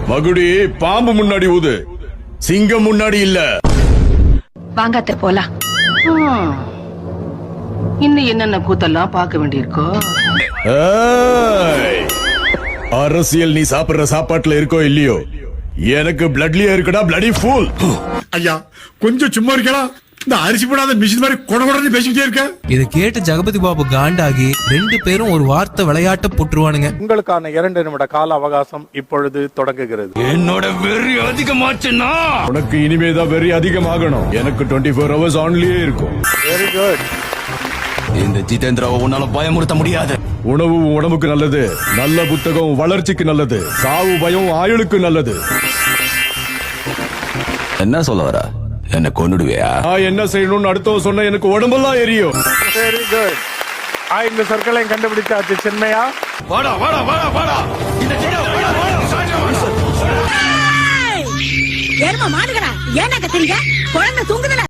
மகுடி பாம்பு முன்னாடி ஊது, சிங்கம் முன்னாடி இல்ல. வாங்காத்த போலாம். இன்னும் என்னென்ன கூத்தெல்லாம் பார்க்க வேண்டியிருக்கோ. அரசியல் நீ சாப்பிடுற சாப்பாட்டுல இருக்கோ இல்லையோ, எனக்கு பிளட்லியா இருக்குடா, பிளடி ஃபூல். ஐயா கொஞ்சம் சும்மா இருக்கலாம். இந்த அரிசி போடாத மிஷின் மாதிரி கொடகொடன்னு பேசிக்கிட்டே இருக்க. இதை கேட்டு ஜெகபதி பாபு காண்டாகி 2 பேரும் ஒரு வார்த்தை விளையாட்ட போட்டுருவானுங்க. உங்களுக்கான 2 நிமிட கால அவகாசம் இப்பொழுது தொடங்குகிறது. என்னோட வெறி அதிகமாச்சுன்னா உனக்கு இனிமேதான் வெறி அதிகமாகணும். எனக்கு 24 hours ஆன்லயே இருக்கும். Very good. இந்த ஜிதேந்திராவை உன்னால பயமுறுத்த முடியாது. உணவு உடம்புக்கு நல்லது, நல்ல புத்தகம் வளர்ச்சிக்கு நல்லது, சாவு பயம் ஆயுளுக்கு நல்லது. என்ன சொல்ல வர? என்ன கொன்னுடுவியா? நான் என்ன செய்யணும்னு அடுத்தவன் சொன்ன எனக்கு உடம்பெல்லாம் எரியும். Very good. 5 சொற்களையும் கண்டுபிடிச்சாச்சு. சின்மையா வாடா வாடா வாடா வாடா. ஏர்மா மாடுகடா, ஏன்னா கத்துறீங்க? குழந்தை தூங்குதுல.